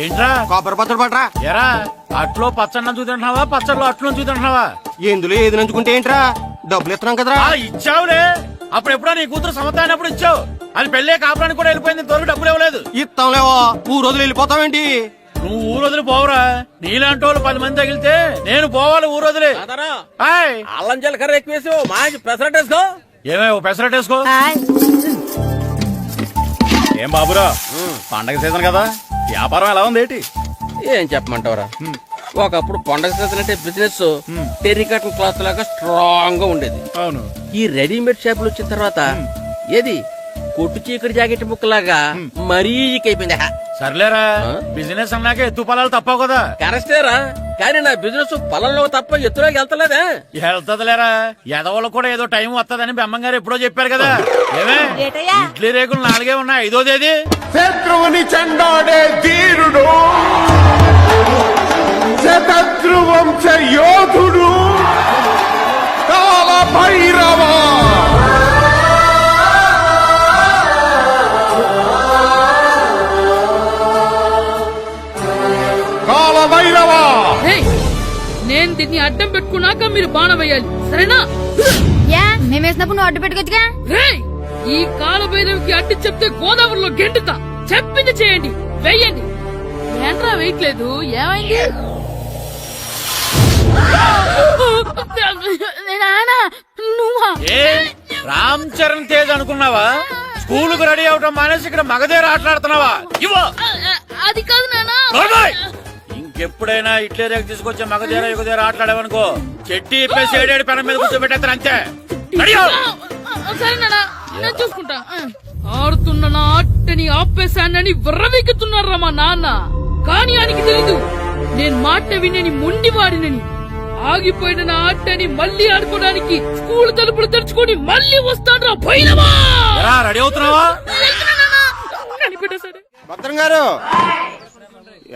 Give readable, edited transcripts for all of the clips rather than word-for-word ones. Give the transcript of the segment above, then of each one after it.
ఏంట్రా కొబ్బరి పచ్చడి పట్రా. ఎరా అట్లో పచ్చడి చూతింటున్నావా, పచ్చడిలో అట్లు చూతింటున్నావా? ఎందులో ఏది నంచుకుంటే ఏంట్రా, డబ్బులు ఇస్తున్నాం కదరా. ఇచ్చావులే, అప్పుడు ఎప్పుడో నీ కూతురు సమతాయినప్పుడు ఇచ్చావు. అది పెళ్ళే కాపురానికి కూడా వెళ్ళిపోయింది, తోడు డబ్బులు ఇవ్వలేదు. ఇస్తాంలేవో, ఊరు వదిలి వెళ్ళిపోతావేంటి? నువ్వు ఊరు వదిలి పోవురా, నీలాంటి వాళ్ళు 10 మంది తగిలితే నేను పోవాలి ఊరు వదిలి. అల్లం జీలకర్ర ఎక్కువ వేసి మంచి పెసరట్ వేసుకో. ఏమేమో పెసరట్ వేసుకో. ఏం బాబురా, పండగ సీజన్ కదా, వ్యాపారం ఎలా ఉంది ఏంటి? ఏం చెప్పమంటావురా, ఒకప్పుడు పండగ సీజన్ అంటే బిజినెస్ టెర్రికాటన్ క్లాత్ లాగా స్ట్రాంగ్ గా ఉండేది. అవును, ఈ రెడీమేడ్ షాపులు వచ్చిన తర్వాత ఏది కొట్టు చీకటి జాకెట్ ముక్కలాగా మరీ అయిపోయింది. సర్లేరా, బిజినెస్ అన్నాక ఎత్తు పొలాలు తప్పవు కదా. కరెక్టేరా, కానీ నా బిజినెస్ పొలంలో తప్ప ఎత్తులోకి వెళ్తలేదా? వెళ్తదిలేరా, ఎదవలు కూడా ఏదో టైం వస్తుందని బెమ్మంగారు ఎప్పుడో చెప్పారు కదా. ఏమే ఇడ్లీ రేకులు 4 ఉన్నాయి, 5వ తేదీ. శత్రువుని చెండాడే ధీరుడు, శతద్రు వంశ యోధుడు కాల భైరవ. కాల భైరవ, నేను దీన్ని అడ్డం పెట్టుకున్నాక మీరు బాణం వేయాలి, సరేనా? మేము వేసినప్పుడు నువ్వు అడ్డు పెట్టుకోవచ్చుగా. ఈ కాలభైరవికి అడ్డు చెప్తే గోదావరిలో గెంటుతా. చెప్పింది చేయండి, వెయ్యండి. ఏంట్రా వేయట్లేదు, ఏమైంది? నువ్వా? రామ్ చరణ్ తేజ్ అనుకున్నావా? స్కూలుకు రెడీ అవటం మానేసి ఇక్కడ మగధేర ఆటలాడుతున్నావా? ఇవ్వ. అది కాదు నానా. ఇంకెప్పుడైనా ఇట్లే రేపు తీసుకొచ్చే మగధేర యుగధేర ఆటలాడేవనుకో, చెట్టి ఇప్పేసి 7 పెనం మీద కూర్చోబెట్టేస్తారు అంతే. సరే నానా, నేను చూసుకుంటా. ఆడుతున్న నా ఆటని ఆపేశానని విర్రవీగుతున్నారా మా నాన్న. కానీ ఆయనకి తెలీదు నేను మాట వినని మొండివాడినని. ఆగిపోయిన నా ఆటని మళ్ళీ ఆడుకోవడానికి స్కూల్ తలుపులు తెరుచుకొని మళ్ళీ వస్తాడు రా భైరవా. రెడీ అవుతున్నావా? భద్రం గారు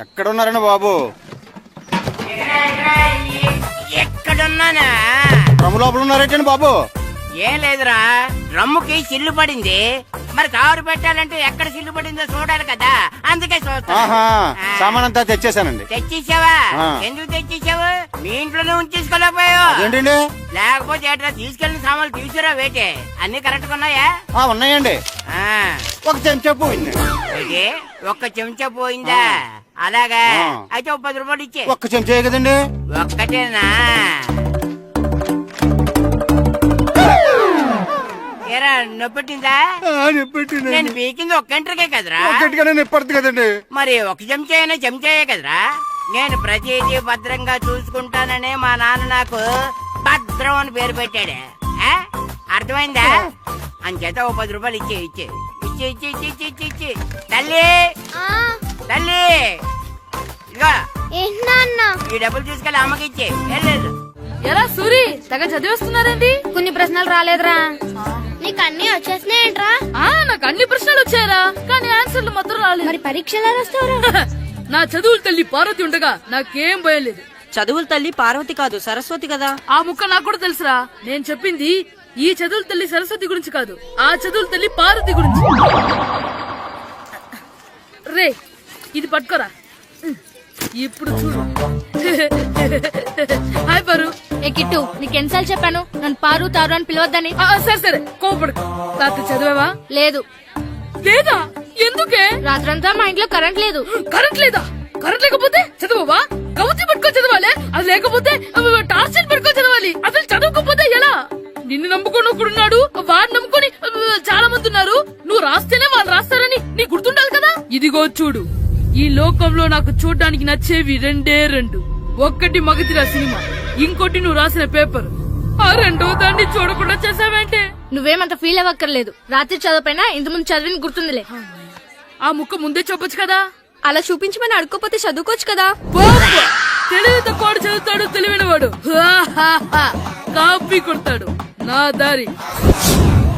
ఎక్కడున్నారండి బాబు? ఎక్కడున్నానా? డ్రమ్ము లోపల ఉన్నారేంటండి బాబు? ఏం లేదురా, డ్రమ్ముకి సిల్లు పడింది. మరి కారు పెట్టాలంటే ఎక్కడ సిల్లు పడిందో చూడాలి కదా, అందుకే సామానంతా తెచ్చేసానండి. తెచ్చేసావా? ఎందుకు తెచ్చేసావు? మీ ఇంట్లోనే ఉంచేసుకోలేకపోయావు ఏంటండి? లేకపోతే ఎట్లా తీసుకెళ్లిన సామాన్లు తీసుకురా వేటే. అన్ని కరెక్ట్ గా ఉన్నాయా? ఉన్నాయండి. ఒక చెంచా పోయింది. ఒక్క చెంచా పోయిందా? అలాగా, అయితే 10 రూపాయలు ఇచ్చే. ఒక్క చెంచా కదండి? ఒక్కటేనా? ఏరా నొప్పెట్టిందా? నేను పీకింది 1 గంటకే కదరా. నొప్పడుతుంది కదండి. మరి 1 చెంచాయైనా చెంచాయే కదరా. నేను ప్రతిదీ భద్రంగా చూసుకుంటాననే మా నాన్న నాకు భద్రం అని పేరు పెట్టాడు. అర్థమైందా? అంచేత 10 రూపాయలు ఇచ్చే ఇచ్చే ఇచ్చే ఇచ్చే ఇచ్చే ఇచ్చే ఇచ్చే. తల్లి తల్లి, ఇదిగో ఈ డబ్బులు తీసుకెళ్ళి అమ్మకి ఇచ్చే. వెళ్ళలేదు. ఎలా సూరి తెగ చదివేస్తున్నారండి? కొన్ని ప్రశ్నలు రాలేదురా. నీకు అన్ని వచ్చేసినాయంట్రా? నాకు అన్ని ప్రశ్నలు వచ్చాయరా, కానీ ఆన్సర్లు మాత్రం రాలేదు. మరి పరీక్షలు రాస్తావురా? నా చదువుల తల్లి పార్వతి ఉండగా నాకేం భయం లేదు. చదువుల తల్లి పార్వతి కాదు, సరస్వతి కదా. ఆ ముక్క నాకు కూడా తెలుసురా. నేను చెప్పింది ఈ చదువుల తల్లి సరస్వతి గురించి కాదు, ఆ చదువుల తల్లి పార్వతి గురించి. రే, ఇది పట్టుకోరా. ఇప్పుడు చూడు. హాయ్ పారు. ఏ కిట్టు, నీకు ఎన్నిసార్లు చెప్పాను నన్ను పారు తారు అని పిలవద్దని? సరే సరే, కోపడుకో. రాత్రి చదివావా? లేదు. లేదా? ఎందుకే? రాత్రంతా మా ఇంట్లో కరెంట్ లేదు. కరెంట్ లేదా? కరెంట్ లేకపోతే చదవవా? కవతి పట్టుకొని చదవాలి. అది లేకపోతే టార్చ్ పట్టుకొని చదవాలి. అసలు చదవకపోతే ఎలా? నిన్ను నమ్ముకొని ఒకడున్నాడు, వాడు నమ్ముకొని చాలా మంది ఉన్నారు. నువ్వు రాస్తేనే వాళ్ళు రాస్తారని నీకు గుర్తుండాలి కదా. ఇదిగో చూడు, ఈ లోకంలో నాకు చూడ్డానికి నచ్చేవి 2. ఒక్కటి మగధిర సినిమా, ఇంకోటి నువ్వు రాసిన పేపర్. ఆ 2వ దాన్ని చూడకుండా చేసావేంటే? నువ్వేమంత ఫీల్ అవ్వక్కర్లేదు. రాత్రి చదవపోయినా ఇంత ముందు చదివిన గుర్తుందిలే. ఆ ముక్క ముందే చెప్పొచ్చు కదా. అలా చూపించమని అడుక్కోపోతే చదువుకోవచ్చు కదా. తెలివి తక్కువ చదువుతాడు, తెలివైన వాడు కాపీ కొడతాడు. నా దారి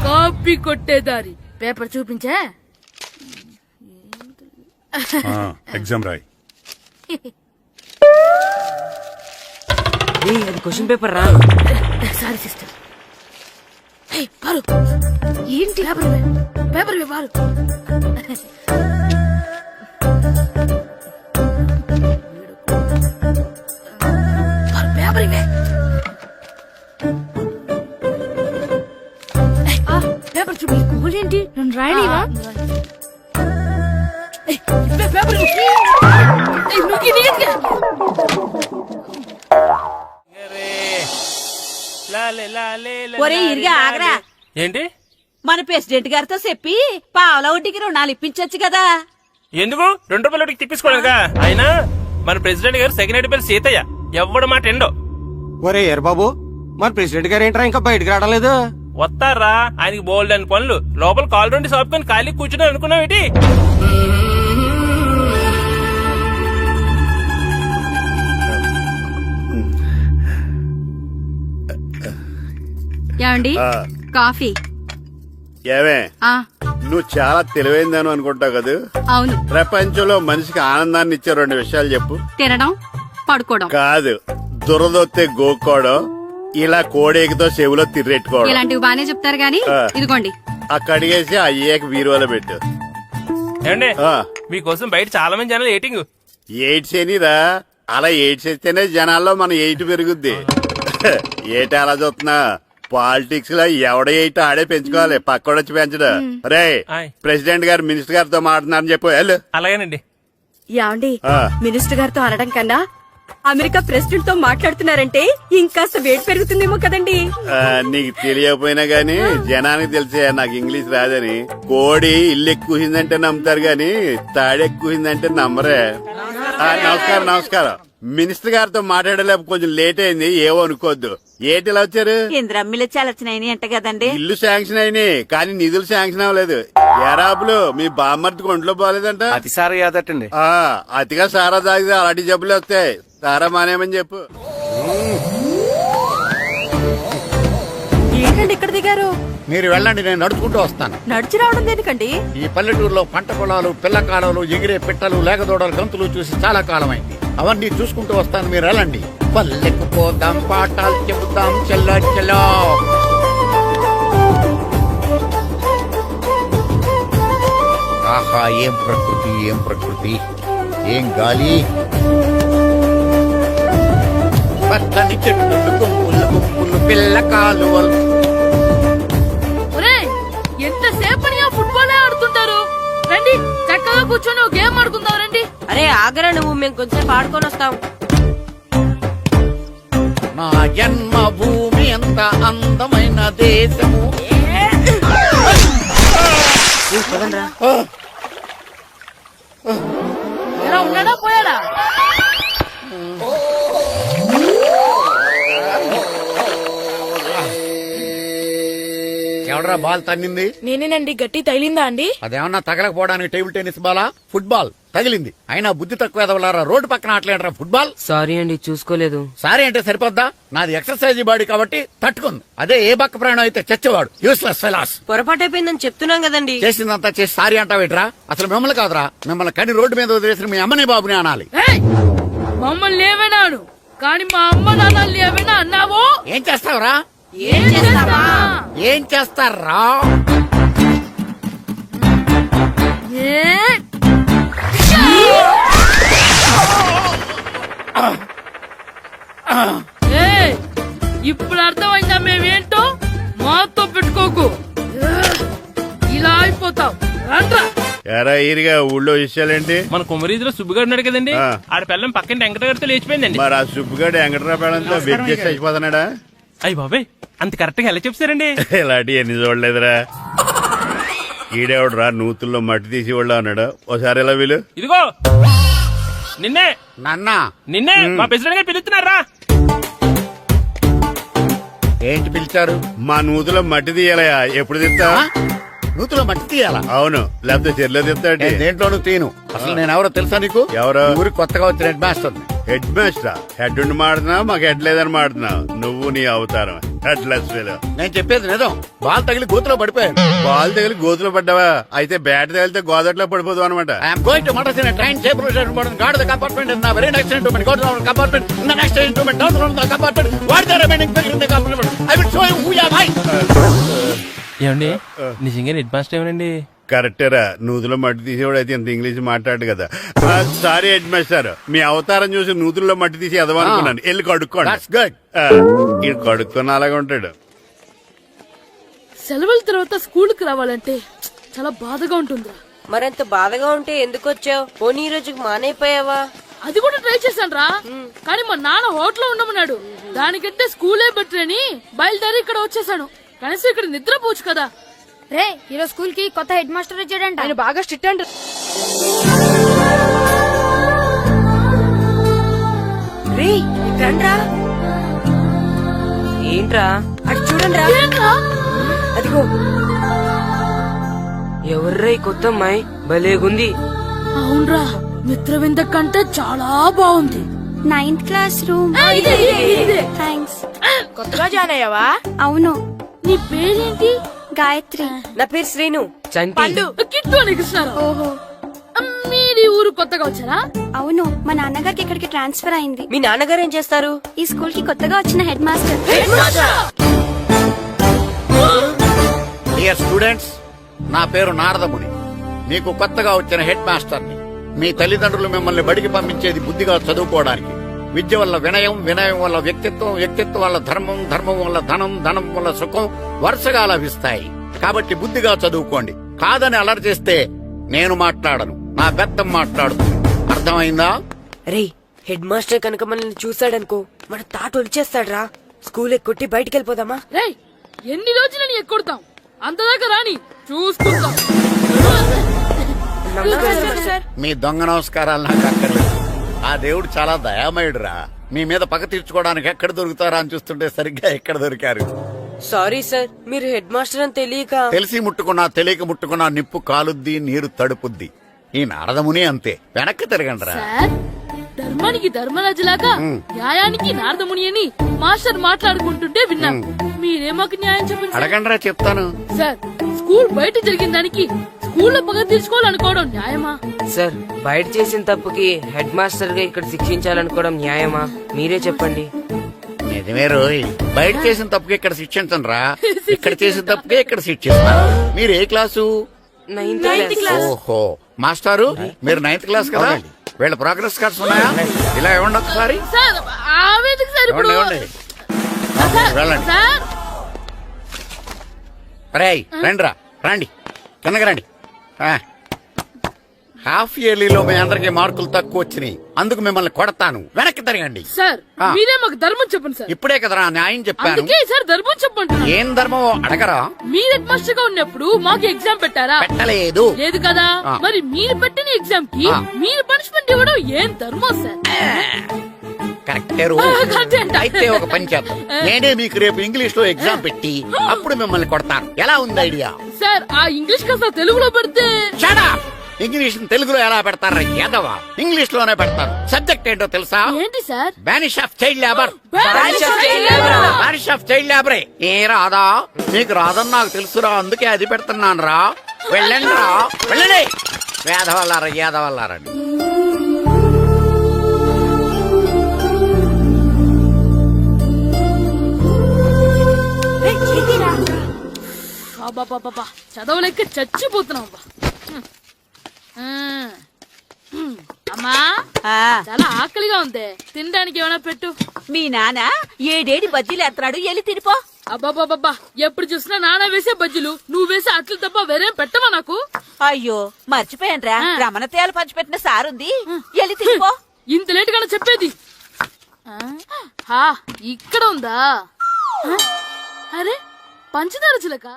కాపీ కొట్టే దారి. పేపర్ చూపించే. ఎగ్జామ్ రాయ్. అది క్వశ్చన్ పేపర్ రా. Sorry sister. పారు, ఏంటి పేపర్? పారు పేపర్ ఇవే. పేపర్ చూపి. ఏంటి నన్ను రాయనివా? పేపర్ ఇవ్వు. నువ్వు ఇడియట్గా. ఒరే ఇరిగా ఆగరా. ఏంటి మన ప్రెసిడెంట్ గారితో చెప్పి పావుల వడ్డీకి రుణాలు ఇప్పించొచ్చు కదా. ఎందుకు 2 రూపాయలు ఒకటికి తిప్పించుకోలేదుగా. అయినా మన ప్రెసిడెంట్ గారు సెకండ్ పేరు సీతయ్య ఎవడు మాట ఎండో. ఒరే ఎర్ బాబు, మన ప్రెసిడెంట్ గారు ఏంట్రా ఇంకా బయటకు రావడలేదు? వస్తారా ఆయనకి బోల్డ్ అని పనులు. లోపల కాలు రెండు సాపుకొని ఖాళీ కూర్చుని అనుకున్నావు ఏంటి? ఏమండి కాఫీ? ఏమే ఆ నువ్వు చాలా తెలివైందని అనుకుంటావు కదా. అవును. ప్రపంచంలో మనిషికి ఆనందాన్ని ఇచ్చే 2 విషయాలు చెప్పు. తినడం, పడుకోవడం. కాదు, దురదొత్తే గోక్కోవడం, ఇలా కోడేకితో చెవులో తిర్రెట్టుకోవడం. ఇలాంటివి బానే చెప్తారు గానీ ఇదిగోండి. ఆ కడిగేసి అయ్యాక బీరువాలో పెట్టు. ఏమండి ఆ, మీకోసం బయట చాలా మంది జనాలు ఏటింగ్. ఎయిడ్స్ ఏనిరా, అలా ఎయిడ్స్ వేస్తేనే జనాల్లో మన ఎయిట్ పెరుగుద్ది. ఏటి అలా చూస్తున్నా? పాలిటిక్స్ లో ఎవడ ఎయిట్ ఆడే పెంచుకోవాలి, పక్కడొచ్చి పెంచడు. రే ఆయ్. ప్రెసిడెంట్ గారు మినిస్టర్ గారితో మాట్లాడుతున్నారని చెప్పు. వెళ్ళు. అలాగేనండి. యాండి ఆ. మినిస్టర్ గారితో అనడం కన్నా అమెరికా ప్రెసిడెంట్ తో మాట్లాడుతున్నారంటే ఇంకాస్త వేడి పెరుగుతుందేమో కదండి. నీకు తెలియకపోయినా గానీ జనానికి తెలిసే నాకు ఇంగ్లీష్ రాదని. కోడి ఇల్లు ఎక్కువసిందంటే నమ్ముతారు గాని తాడెక్కువసిందంటే నమ్మరే. నమస్కారం నమస్కారం. మినిస్టర్ గారితో మాట్లాడలేక కొంచెం లేట్ అయింది, ఏవో అనుకోవద్దు. ఏటి ఇలా వచ్చారు? ఇంద్రమ్మిలు చాలచ్చినాయని అంట కదండి. ఇల్లు శాంక్షన్ అయినాయి కానీ నిధులు శాంక్షన్ అవ్వలేదు. ఎరాబులు మీ బామ్మర్తికి ఒంట్లో పోలేదంట. అతిసారి యాదటండి. అతిగా సారా తాగితే అలాంటి జబ్బులు వస్తాయి. సారా మానేమని చెప్పు. ఏంటండి ఇక్కడ దిగారు? మీరు వెళ్ళండి, నేను నడుచుకుంటూ వస్తాను. నడిచి రావడం దేనికండి? ఈ పల్లెటూరులో పంట పొలాలు, పిల్ల కాలాలు, ఎగిరే పిట్టలు, లేగదోడలు, గంతులు చూసి చాలా కాలమైంది. అవన్నీ చూసుకుంటూ వస్తాను, మీరు వెళ్ళండి. పల్లెకు పోదాం, పాఠాలు చెబుతాం, చెల్లో చెల్లో. ఆహా, ఏం ప్రకృతి, ఏం ప్రకృతి, ఏం గాలి. పచ్చని చెట్లు, గుంపులు గుంపులు, పిల్ల కాలువలు. ఒరేయ్, ఎంతసేపని ఆ ఫుట్బాల్ ఆడుతుంటారు. రండి చక్కగా కూర్చొని ఒక గేమ్ ఆడుకుందాం రండి. అరే ఆగరా నువ్వు, మేము కొంచెం ఆడుకొని వస్తాం. నా జన్మభూమి ఎంత అందమైన దేశము. ఎలా ఉన్నాడా పోయాడా? ఎవడరా బాల్ తన్నింది? నేనేనండి. గట్టి తగిలిందా అండి? అదేమన్నా తగలకపోవడానికి టేబుల్ టెన్నిస్ బాలా, ఫుట్బాల్ తగిలింది. అయినా బుద్ధి తక్కువ ఎదవలారా, రోడ్డు పక్కన ఆటలేడరా ఫుట్బాల్. సారీ అండి, చూసుకోలేదు. సారీ అంటే సరిపోద్దా? నాది ఎక్సర్సైజ్ బాడీ కాబట్టి తట్టుకుంది. అదే ఏ బక్క ప్రాణం అయితే చచ్చేవాడు. Useless fellas. పొరపాటు అయిపోయిందని చెప్తున్నాం కదండి. చేసిందంతా చేసి సారీ అంటావేట్రా? అసలు మిమ్మల్ని కాదురా, మిమ్మల్ని కని రోడ్డు మీద వదిలేసిన మీ అమ్మని బాబుని అనాలి. ఏయ్, మమ్మల్ని ఏమైనాడు కానీ మా అమ్మ నాన్నల్ని ఏమైనా అన్నావో? ఏం చేస్తావురా? ఏం చేస్తావా? ఏం చేస్తారా? ఇప్పుడు అర్థమైందా మేమేంటో? మాతో పెట్టుకోకు, ఇలా అయిపోతాం. రండ్రా. ఎరా ఈరిగా ఊళ్ళో విషయాలేంటి? మన కుమరీధిలో సుబ్బుగాడు ఉన్నాడు కదండి, ఆ. ఆడ పిల్లం పక్కన వెంకటగారితో లేచిపోయిందండి. మరి ఆ సుబ్బుగాడు వెంకటరాపేడంతో వెజ్జెస్ అయిపోతున్నాడా? అయ్యి బాబాయ్, అంత కరెక్ట్ గా ఎలా చెప్తారండి? ఇలాంటి ఎన్ని చూడలేదురా. ఈడేవడరా నూతుల్లో మట్టి తీసి వాళ్ళు అన్నాడు. ఓసారి ఎలా వీలు? ఇదిగో నిన్నే నాన్న నిన్నే మా ప్రెసిడెంట్ గారు పిలుస్తున్నారా? ఏంటి పిలిచారు? మా నూతులో మట్టి తీయాలయా. ఎప్పుడు తీస్తా? నూతులో మట్టి తీయాలా? అవును, లేకపోతే చెర్లో తీస్తాడు. నేను దేంట్లోనూ తీను. అసలు నేను ఎవరో తెలుసా నీకు? ఎవరు? ఊరికి కొత్తగా వచ్చిన head master. Head master? Head ఉండి మాడుతున్నావు, మాకు హెడ్ లేదని మాడుతున్నావు. నువ్వు నీ అవతారం హెడ్ లెస్ ఫెలో. నేను చెప్పేది నిజం. బాల్ తగిలి గోతులో పడిపోయాను. బాల్ తగిలి గోతులో పడ్డావా? అయితే బ్యాట్ తగిలితే గోదట్లో పడిపోదు అనమాట. I'm going to Madras in train safe guard the compartment in the very next instrument go to the compartment in the next instrument down from the compartment what the remaining thing in the compartment I will show you who you are. ఏమండి నిజంగా head master ఏమనండి? కరెక్టేరా నూతులో మట్టి తీసేవాడు అయితే ఇంత English మాట్లాడు కదా. Sorry head master, మీ అవతారం చూసి నూతుల్లో మట్టి తీసి ఎదవనుకున్నాను. వెళ్ళి కడుక్కోండి. That's good. ఇది కడుక్కొని అలాగే ఉంటాడు. సెలవుల తర్వాత స్కూల్ కి రావాలంటే చాలా బాధగా ఉంటుందిరా. మరంత బాధగా ఉంటే ఎందుకు వచ్చావు? పోనీ ఈ రోజుకి మానైపోయావా? అది కూడా ట్రై చేశాను రా, కానీ మా నాన్న హోటల్లో ఉండమన్నాడు. దానికంటే స్కూలే బెటర్ అని బయలుదేరి ఇక్కడ వచ్చేసాను. కనీసం ఇక్కడ నిద్రపోవచ్చు కదా. రే ఈరోజు స్కూల్ కి కొత్త హెడ్ మాస్టర్ వచ్చాడంట. ఆయన బాగా స్ట్రిక్ట్ అండ్ రే రండ్రా. ఏంట్రా అటు చూడండి రా. అదిగో ఎవర్రా ఈ కొత్త అమ్మాయి? భలేగుంది. అవునరా, మిత్రవింద కంటే చాలా బాగుంది. 9th class room. థ్యాంక్స్. కొత్తగా జాయిన్ అయ్యావా? అవును. నీ పేరేంటి? గాయత్రి. నా పేరు శ్రీను. చంటి. కిట్టు అని కృష్ణారావు. ఓహో. మీరు ఈ ఊరు కొత్తగా వచ్చారా? అవును, మా నాన్నగారికి ఇక్కడికి ట్రాన్స్ఫర్ అయింది. మీ నాన్నగారు ఏం చేస్తారు? ఈ స్కూల్ కి కొత్తగా వచ్చిన హెడ్ మాస్టర్. డియర్ స్టూడెంట్స్, నా పేరు నారదముని. మీకు కొత్తగా వచ్చిన హెడ్ మాస్టర్ని. మీ తల్లిదండ్రులు మిమ్మల్ని బడికి పంపించేది బుద్ధిగా చదువుకోవడానికి. విద్య వల్ల వినయం, వినయం వల్ల వ్యక్తిత్వం, వ్యక్తిత్వం వల్ల ధర్మం, ధర్మం వల్ల ధనం, ధనం వల్ల సుఖం వరుసగా లభిస్తాయి. కాబట్టి బుద్ధిగా చదువుకోండి. కాదని అలర్ చేస్తే నేను మాట్లాడను, నా బెత్తం మాట్లాడుతుంది. అర్థమైందా? రే హెడ్ మాస్టర్ కనుక మనల్ని చూసాడనుకో మన తాట ఒలిచేస్తాడ్రా. స్కూల్ ఎక్కొట్టి బయటికి వెళ్ళిపోదామా? రేయ్, ఎన్ని రోజులని ఎక్కొడతాం? అంతదాకా రాని చూసుకుంటాం. మీ దొంగ నమస్కారాలు నాకు అక్కర్లేదు. ఆ దేవుడు చాలా దయామయుడురా. మీ మీద పగ తీర్చుకోవడానికి ఎక్కడ దొరుకుతారా అని చూస్తుంటే సరిగ్గా ఎక్కడ దొరికారు. సారీ సార్, మీరు హెడ్ మాస్టర్ అని తెలియక. తెలిసి ముట్టుకున్నా తెలియక ముట్టుకున్నా నిప్పు కాలుద్ది, నీరు తడుపుద్ది. ఈ నారదముని అంతే. వెనక్కి తిరగండిరా. సార్, ధర్మానికి ధర్మరాజులాగా న్యాయానికి నారదముని అని మాస్టర్ మాట్లాడుకుంటుంటే విన్నాం. మీరే మాకు న్యాయం చెప్పండి సార్. అడగండిరా, చెప్తాను. సార్, స్కూల్ బయట జరిగిన దానికి స్కూల్లో పగ తీర్చుకోవాలనుకోవడం న్యాయమా? సార్, బయట చేసిన తప్పుకి హెడ్ మాస్టర్ గా ఇక్కడ శిక్షించాలనుకోవడం న్యాయమా? మీరే చెప్పండి. నిజమే రోయ్, బయట చేసిన తప్పుకి ఇక్కడ శిక్షించండి రా. ఇక్కడ చేసిన తప్పుకే ఇక్కడ శిక్షిస్తున్నారు. మీరు ఏ క్లాసు? 9th class. ఓహో, మాస్టారు మీరు 9th క్లాస్ కదా? వీళ్ళ ప్రోగ్రెస్ కార్డ్స్ ఉన్నాయా? ఇలా ఇవ్వండి ఒకసారి. సార్, ఆవేదకు సార్ ఇప్పుడు. ఇవ్వండి, ఇవ్వండి. సార్, వెళ్ళండి. సార్, రేయ్ రండిరా, రండి, కిందకి రండి. హాఫ్ ఇయర్లీలో మీ అందరికి మార్కులు తక్కువ వచ్చినాయి, అందుకు మిమ్మల్ని కొడతాను. వెనక్కి తిరగండి. సార్, మీరే మాకు ధర్మం చెప్పండి సార్. ఇప్పుడే కదరా న్యాయం చెప్పాను. అందుకే సార్ ధర్మం చెప్పండి. ఏం ధర్మమో అడగరా? మీరు హెడ్ మాస్టర్ గా ఉన్నప్పుడు మాకు ఎగ్జామ్ పెట్టారా? పెట్టలేదు. లేదు కదా. ఆ. మరి మీరు పెట్టిన ఎగ్జామ్ కి ఆ. మీరు పనిష్మెంట్ ఇవ్వడం ఏం ధర్మం సార్? కరెక్టే. కరెక్టే అంట. అయితే ఒక పని చేద్దాం. నేనే మీకు రేపు ఇంగ్లీష్ లో ఎగ్జామ్ పెట్టి అప్పుడు మిమ్మల్ని కొడతాను. ఎలా ఉంది ఐడియా? సార్, ఆ ఇంగ్లీష్ కాస్త తెలుగులో పెడితే. Shut up! ఇంగ్లీష్ తెలుగులో ఎలా పెడతారా యాదవా? ఇంగ్లీష్ లోనే పెడతారు. సబ్జెక్ట్ ఏంటో తెలుసా? ఏంటి sir? Banish of child labour. Banish of child labor. Banish of child లేబరే. ఏ రాదా? నీకు రాదని నాకు తెలుసురా, అందుకే అది పెడుతున్నాను రా. వెళ్ళండి రా, వెళ్ళండి. వేదవల్లారా, యాదవల్లారండి. అబ్బా, చదవలేక చచ్చిపోతున్నాం. అమ్మా, చాలా ఆకలిగా ఉంది, తినడానికి ఏమైనా పెట్టు. మీ నాన్న ఏడేడి బజ్జీలు ఎత్తాడు, ఎల్లి తినిపో. అబ్బాబాబా, ఎప్పుడు చూసినా నాన్న వేసే బజ్జీలు, నువ్వు వేసే అట్లు తప్ప వేరేం పెట్టవా నాకు? అయ్యో మర్చిపోయానురా, రమణ తేలు పంచిపెట్టిన సారుంది, ఎల్లి తినిపో. ఇంత లేట్ గా చెప్పేది. ఇక్కడ ఉందా? అరే, పంచదార చిలక.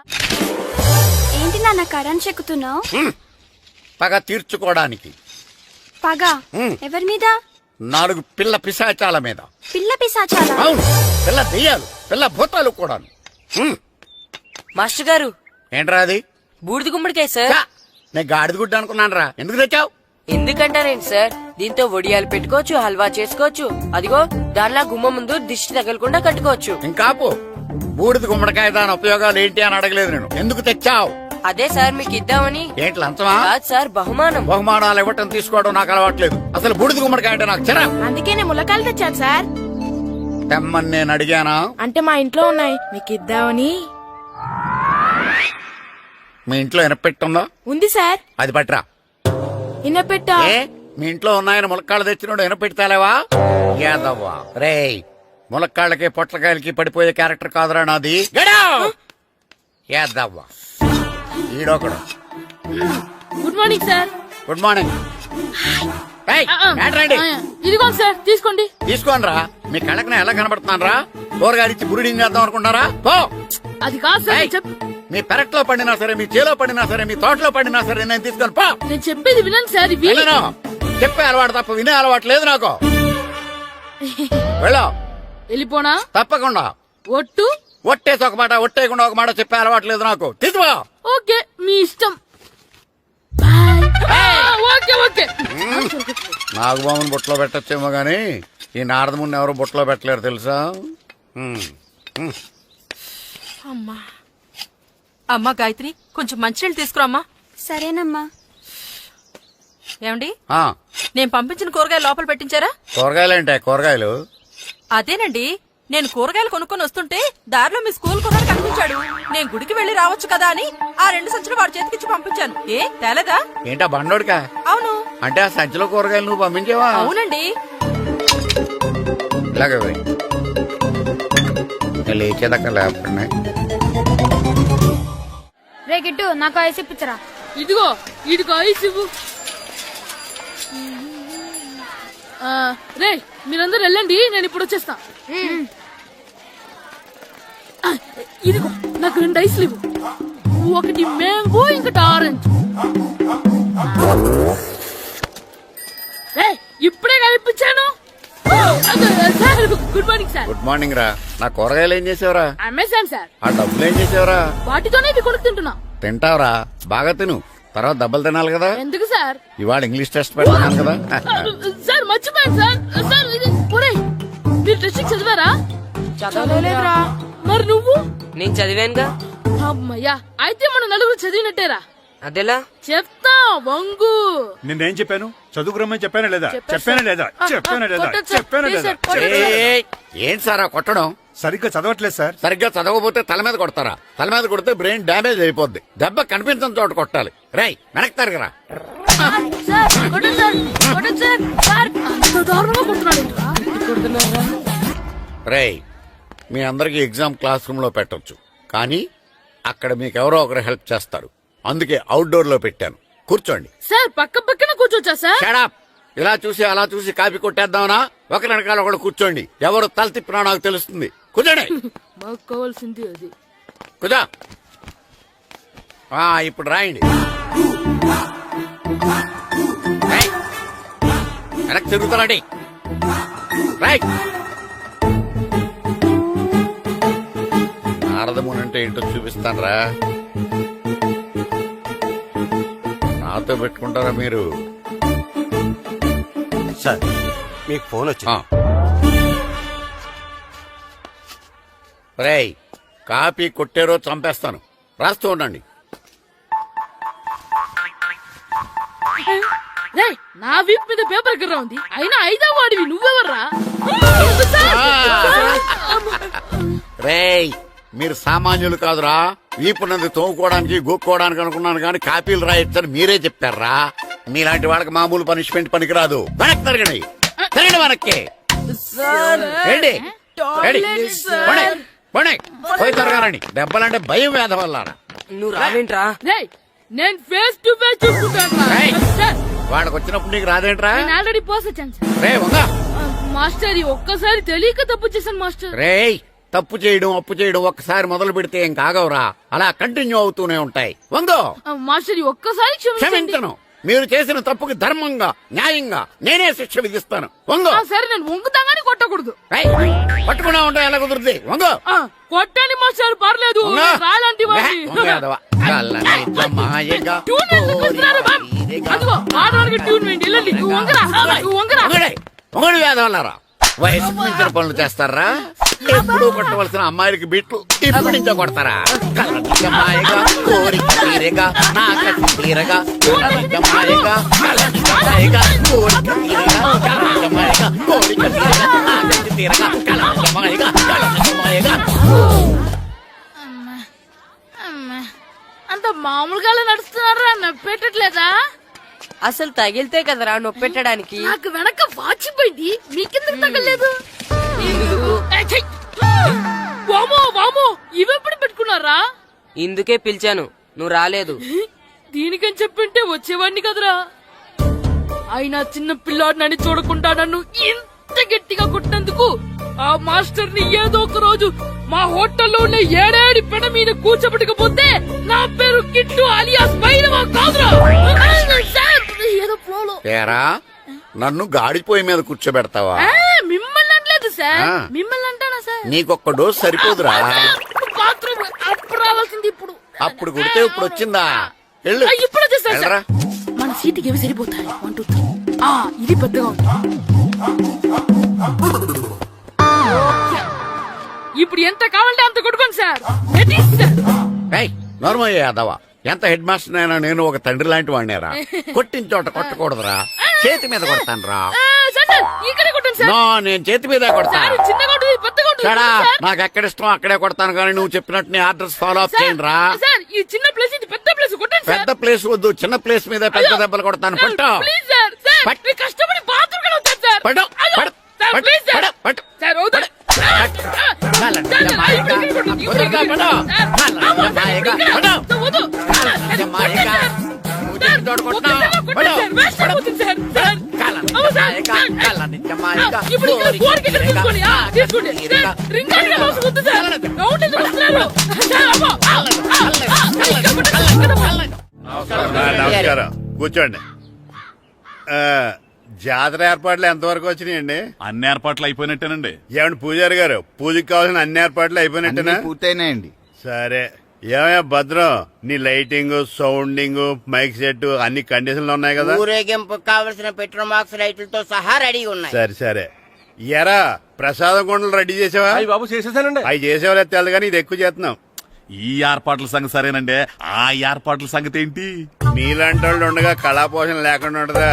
ఏంటి నాన్న కరెంట్ చెక్కుతున్నావు? పగ తీర్చుకోవడానికి. పగ ఎవరి మీద? 4 పిల్ల పిశాచాల మీద. పిల్ల పిశాచాలా? అవును, పిల్ల దెయ్యాలు, పిల్ల భూతాలు కూడా. మాస్టర్ గారు, ఏంట్రా అది? బూడిద గుమ్మడికాయ సార్. ఛా, నేను గాడిద గుడ్డ అనుకున్నాను రా. ఎందుకు తెచ్చావు? ఎందుకంటారేంటి సార్, దీంతో వడియాలు పెట్టుకోవచ్చు, హల్వా చేసుకోవచ్చు. అదిగో దానిలా గుమ్మ ముందు దిష్టి తగలకుండా కట్టుకోవచ్చు. ఇంకాపు, బూడిద గుమ్మడికాయ దాని ఉపయోగాలు ఏంటి అని అడగలేదు నేను. ఎందుకు తెచ్చావు? అదే సార్ మీకు ఇద్దామని. ఏంటి లంచమా? కాదు సార్, బహుమానం. బహుమానాలు ఇవ్వటం తీసుకోవడం నాకు అలవాట్లేదు. అసలు బూడిద గుమ్మడికాయ అంటే నాకు చిరా. అందుకే నేను ములకాయలు తెచ్చాను సార్. తెమ్మని నేను అడిగానా? అంటే మా ఇంట్లో ఉన్నాయి, మీకు ఇద్దామని. మీ ఇంట్లో ఎనపెట్టుందా? ఉంది సార్. అది పట్రా. ఇన్నపెట్టా? ఏ మీ ఇంట్లో ఉన్నాయని ములక్కాళ్ళు తెచ్చినోడు ఎనపెడతాలేవా? యాదవ్వా రేయ్, ములక్కాళ్ళకి పొట్లకాయలకి పడిపోయే క్యారెక్టర్ కాదురా నాది. యాదవ్వా ఈడొకడు. Good morning sir. Good morning. ఏయ్, మ్యాటర్ ఏంటి? ఇదిగోండి సార్, తీసుకోండి. తీసుకోనరా, మీ కళ్ళకి ఎలా కనబడుతున్నాను రా? కూరగాయలిచ్చి బురిడింగ్ చేద్దాం అనుకుంటారా? పో. అది కాదు సార్, ఏయ్, మీ పెరట్లో పండినా సరే, మీ చేలో పండినా సరే, మీ తోటలో పండినా సరే నేను తీసుకొని పో. నేను చెప్పేది వినండి సార్. ఇవి వెళ్ళను. చెప్పే అలవాటు తప్ప వినే అలవాటు లేదు నాకు. వెళ్ళో. వెళ్ళిపోనా? తప్పకుండా. ఒట్టు? ఒట్టేసి ఒక మాట, ఒట్టేయకుండా ఒక మాట చెప్పే అలవాటు లేదు నాకు. తీసుకో. ఓకే, మీ ఇష్టం. Okay okay. నాగబాబుని బుట్టలో పెట్టచ్చేమో గాని ఈ నారదముని ఎవరు బుట్టలో పెట్టలేరు తెలుసా? అమ్మా గాయత్రి, కొంచెం మంచినీళ్ళు తీసుకురామ్మా. సరేనమ్మా. ఏమండి, ఆ, నేను పంపించిన కూరగాయలు లోపల పెట్టించారా? కూరగాయలేంటే కూరగాయలు? అదేనండి, నేను కూరగాయలు కొనుక్కొని వస్తుంటే దారిలో మీ స్కూల్ కుర్రాడు కనిపించాడు. నేను గుడికి వెళ్లి రావచ్చు కదా అని ఆ 2 సంచులు వాడి చేతికిచ్చి పంపించాను. ఏ తేలేదా? ఏంటా బండోడికా? అవును. అంటే ఆ సంచిలో కూరగాయలు నువ్వు పంపించావా? అవునండి. ఇలాగే పోయి లేచేదాకా లేకపోతే. రే గిట్టు, నాకు ఐస్ ఇప్పించరా. ఇదిగో ఇదిగో ఐస్ ఇవ్వు. రే, మీరందరూ వెళ్ళండి, నేను ఇప్పుడు వచ్చేస్తా. ఇదిగో నాకు 2 ఐస్లు ఇవ్వు. ఒకటి మ్యాంగో, ఇంకటి ఆరెంజ్. రే, ఇప్పుడే కనిపించాను. Sir, good morning sir. Good morning రా. నా కూరగాయలు ఏం చేసావురా? Amazon sir. ఆ డబ్బులు ఏం చేసావురా? వాటితోనే ఇవి కొనుక్కు తింటున్నా. తింటావురా, బాగా తిను. తర్వాత దెబ్బలు తినాలి కదా. ఎందుకు సార్? ఇవాళ ఇంగ్లీష్ టెస్ట్ పెడతాను కదా. సార్ మర్చిపోయాను సార్. సార్ ఇది ఒరేయ్, మీరు టెస్టింగ్ చదివారా? చదవలేదురా. మరి నువ్వు? నేను చదివానుగా. అమ్మయ్యా, అయితే మన నలుగురు చదివినట్టేరా. అదెలా? చెప్తా వంగు. నిన్నేం చెప్పాను? చదువుకురమ్మని చెప్పానా లేదా? చెప్పానా లేదా? చెప్పానా లేదా? కొట్టొచ్చు సార్. చెప్పానా ప్లీజ్ లేదా? సార్, కొట్టొచ్చు. ఏయ్, ఏంటి సార్ ఆ కొట్టడం? సరిగ్గా చదవట్లేదు సార్. సరిగ్గా చదవకపోతే తల మీద కొడతారా? తల మీద కొడితే బ్రెయిన్ డ్యామేజ్ అయిపోద్ది. దెబ్బ కనిపించిన చోట కొట్టాలి. రేయ్, వెనక్కి తరగరా. సార్, కొట్టండి సార్, కొట్టండి సార్. సార్, అంత దారుణంగా కొడుతున్నాడు. రేయ్, మీ అందరికి ఎగ్జామ్ క్లాస్ రూమ్ లో పెట్టొచ్చు, కానీ అక్కడ మీకు ఎవరో ఒకరు హెల్ప్ చేస్తారు. అందుకే అవుట్డోర్ లో పెట్టాను. కూర్చోండి. సార్, పక్క పక్కన కూర్చోచ్చా సార్? Shut up. ఇలా చూసి అలా చూసి కాపీ కొట్టేద్దామనా? ఒకరి వెనకాల ఒకడు కూర్చోండి. ఎవరు తల తిప్పినా నాకు తెలుస్తుంది. కూర్చోండి. మాకు కావాల్సింది అది. కుదా. ఇప్పుడు రాయండి. రేయ్, వెనక్కి తిరుగుతారండి. రైట్. నారదముని అంటే ఏంటో చూపిస్తాను రా. నాతో పెట్టుకుంటారా మీరు? సార్, మీకు ఫోన్ వచ్చింది. రేయ్, కాపీ కొట్టారో చంపేస్తాను. రాస్తూ ఉండండి. రే, నా వీప్ మీద పేపర్ ఎక్కడ ఉంది? అయినా 5వ వాడివి నువ్వెవర్రా? రేయ్, మీరు సామాన్యులు కాదురా. వీపున్నది తోముకోవడానికి గోక్కోవడానికి అనుకున్నాను కానీ కాపీలు రాయొచ్చని మీరే చెప్పారా? మీలాంటి వాళ్ళకి మామూలు పనిష్మెంట్ పనికిరాదు. వెనక్కి తిరగండి. తిరగండి వెనక్కి. ఏంటి? పోయి తిరగారండి. దెబ్బలంటే భయం వేద వల్ల. నువ్వు రావేంట్రా? రే, నేను ఫేస్ టు ఫేస్ చూసుకుంటాను. రేయ్, సార్, వాడికి వచ్చినప్పుడు నీకు రాదేంట్రా? నేను ఆల్రెడీ పోస్ వచ్చాను సార్. రే వంగా. మాస్టర్, ఈ ఒక్కసారి తెలియక తప్పు చేశాను మాస్టర్. రేయ్, తప్పు చేయడం అప్పు చేయడం ఒక్కసారి మొదలు పెడితే ఏం కాగవరా. అలా కంటిన్యూ అవుతూనే ఉంటాయి. వందో. మాస్టర్, ఈ ఒక్కసారి క్షమించను. మీరు చేసిన తప్పుకి ధర్మంగా న్యాయంగా నేనే శిక్ష విధిస్తాను. వంగో. సరే, నేను వంగుతాగానే కొట్టకూడదు. పట్టుకున్నా ఉంటా ఎలా కుదురుద్ది. వంగో. కొట్టండి మాస్టర్, పర్లేదు. రాలాంటి వాడిని. ట్యూన్ ఎందుకు వస్తున్నారు, మ్యామ్? అదిగో, ఆడవాళ్ళకి ట్యూన్ వేయండి. వెళ్ళండి. నువ్వు వంగరా, నువ్వు వంగరా. ఒకటి వేదవల్లారా. వయసుకు మించిన పనులు చేస్తారా? ఎప్పుడూ కొట్టవలసిన అమ్మాయిలకి బిట్లు ఇప్పటి నుంచో కొడతారా? కలనిజమాయగా కోరిక తీరగా నా కసి తీరగా కలనిజమాయగా కలనిజమాయగా కోరిక తీరగా కలనిజమాయగా కోరిక తీరగా నా కసి తీరగా కలనిజమాయగా కలనిజమాయగా. అంత మామూలుగా నడుస్తున్నారా నప్పెట్టట్లేదా? అసలు తగిలితే కదరా నొప్పెట్టడానికి. నాకు వెనక వాచిపోయింది, మీకెందుకు తగలేదు? వామో వామో, ఇవెప్పుడు పెట్టుకున్నారా? ఇందుకే పిలిచాను, నువ్వు రాలేదు. దీనికని చెప్పింటే వచ్చేవాడిని కదరా. అయినా చిన్న పిల్లాడినని చూడకుండా నన్ను ఇంత గట్టిగా కొట్టినందుకు ఆ మాస్టర్ ని ఏదో ఒక రోజు మా హోటల్లో ఉన్న ఏడేడి పెడ మీద కూర్చోబెట్టకపోతే నా పేరు కిట్టు అలియాస్ బైరవా కాదురా. ఏదో ఫ్లోలో. తేరా నన్ను గాడిపోయి మీద కూర్చోబెడతావా? మిమ్మల్ని అనలేదు సార్, ఆ. మిమ్మల్ని అంటానా సార్? నీకొక్క డోస్ సరిపోదురా? బాత్రూమ్ అప్పుడు రావాల్సింది ఇప్పుడు. అప్పుడు కుడితే ఇప్పుడు వచ్చిందా? వెళ్ళు. ఇప్పుడు వచ్చేసారు సార్. వెళ్ళరా. మన సీటుకి ఏవి సరిపోతాయి? 1 2 3. ఇది పెద్దగా ఉంది. ఇప్పుడు ఎంత కావాలంటే అంత కొట్టుకోండి సార్. Ready sir. నోర్మయ్య యాదవ, ఎంత హెడ్ మాస్టర్ అయినా నేను ఒక తండ్రి లాంటి వాడినేరా. కొట్టిన చోట కొట్టకూడదురా, చేతి మీద కొడతాను రా. సార్ సార్ ఇక్కడే కొట్టండి సార్. నో, నేను చేతి మీద కొడతా. సార్ చిన్నగా ఉంటుంది, పెద్దగా ఉంటుంది సడా, సార్. నాకు ఎక్కడ ఇష్టం అక్కడే కొడతాను, కానీ నువ్వు చెప్పినట్టు నీ ఆర్డర్స్ ఫాలో అప్ సార్, చేయండి రా. సార్ ఈ చిన్న ప్లేస్ ఇది పెద్ద ప్లేస్ కొట్టండి సార్. పెద్ద ప్లేస్ వద్దు, చిన్న ప్లేస్ మీద పెద్ద దెబ్బలు కొడతాను. పట్టు ప్లీజ్ సార్. సార్ పట్టు. మీరు కష్టపడి బాత్రూమ్ కూడా వద్దాం సార్. పట్టు, అయ్యో, పట్టు, సార్ పట్టు, ప్లీజ్ సార్. పట్టు, పట్టు. సార్ వద్దు. నమస్కారం, కూర్చోండి. జాతర ఏర్పాట్లు ఎంతవరకు వచ్చినాయండి? అన్ని ఏర్పాట్లు అయిపోయినట్టేనండి. ఏమండి పూజారి గారు, పూజకి కావాల్సిన అన్ని ఏర్పాట్లు అయిపోయినట్టేనా? పూర్తయినాయండి. సరే. ఏమయ్యా భద్రం, నీ లైటింగ్, సౌండింగ్, మైక్ సెట్ అన్ని కండిషన్లు ఉన్నాయి కదా? ఊరేగింపు కావలసిన పెట్రోల్ మార్క్స్ లైట్లతో సహా రెడీ ఉన్నాయి. సరే సరే. ఎరా ప్రసాదం కొండలు రెడీ చేసావా? బాబు చేసేసానండి. అవి చేసేవాళ్ళే తెలు కానీ ఇది ఎక్కువ చేస్తున్నాం. ఈ ఏర్పాట్ల సంగతి సరేనండి, ఆ ఏర్పాట్ల సంగతి ఏంటి? మీలాంటి వాళ్ళు ఉండగా కళాపోషణ లేకుండా ఉండదా?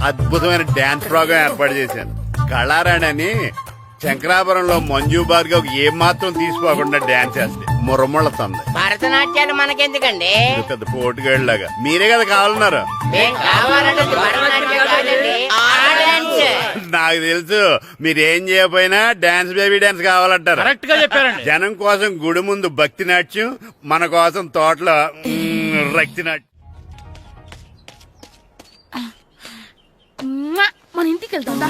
అద్భుతమైన డాన్స్ ప్రోగ్రాం ఏర్పాటు చేశాను. కళారాణి అని శంకరాపురంలో మంజు భార్గవ్ ఏం మాత్రం తీసుకోకుండా డాన్స్ చేస్తే మురముళ్ళతుంది. భరతనాట్యాలు మనకెందుకండి? ఇది పెద్ద పోటుగాళ్ళలాగా మీరే కదా కావాలన్నారు. మేం కావాలంటే భరతనాట్యం కాదండి, ఆ డాన్స్. నాకు తెలుసు మీరేం చేయకపోయినా డాన్స్ బేబీ డాన్స్ కావాలంటారు. కరెక్ట్ గా చెప్పారండి. జనం కోసం గుడి ముందు భక్తి నాట్యం, మన కోసం తోటలో రక్తి నాట్యం. మన ఇంటికి వెళ్తాం.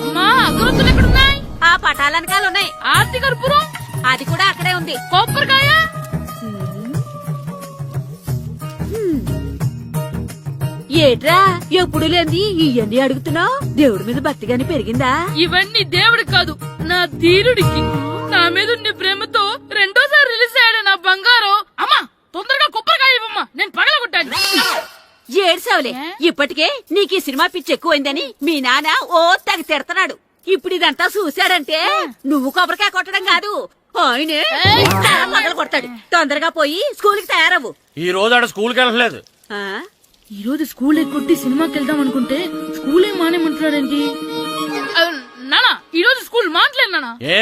అమ్మా అగరొత్తులు ఎక్కడున్నాయి? ఆ పటాలనకాలు ఉన్నాయి. ఆర్తి కర్పూరం అది కూడా అక్కడే ఉంది. కొబ్బరికాయ ఏట్రా ఎప్పుడు లేని ఇవన్నీ అడుగుతున్నావు? దేవుడి మీద భక్తిగాని పెరిగిందా? ఇవన్నీ దేవుడికి కాదు, నా ధీరుడికి. నా మీద ఉండే ప్రేమతో రెండోసారి రిలీజ్ అయ్యాడు నా బంగారం. అమ్మా తొందరగా కొబ్బరికాయ ఇవ్వమ్మా, నేను పగలగొట్టాను. ఏడ్సావులే, ఇప్పటికే నీకు ఈ సినిమా పిచ్చి ఎక్కువైందని మీ నాన్న ఓ తెగ తిడతాడు. ఇప్పుడు ఇదంతా చూశాడంటే నువ్వు కొబ్బరికాయ కొట్టడం కాదు, ఆయనే పగల కొడతాడు. తొందరగా పోయి స్కూల్ కి తయారవు. ఈ రోజు ఆడ స్కూల్కి వెళ్ళలేదు. ఆ? ఈ రోజు స్కూల్ ఎక్కొట్టి సినిమాకి వెళ్దాం అనుకుంటే స్కూల్ ఏం మానేమంటున్నాడేంటి? నానా ఈ రోజు స్కూల్ మానట్లేదు నానా. ఏ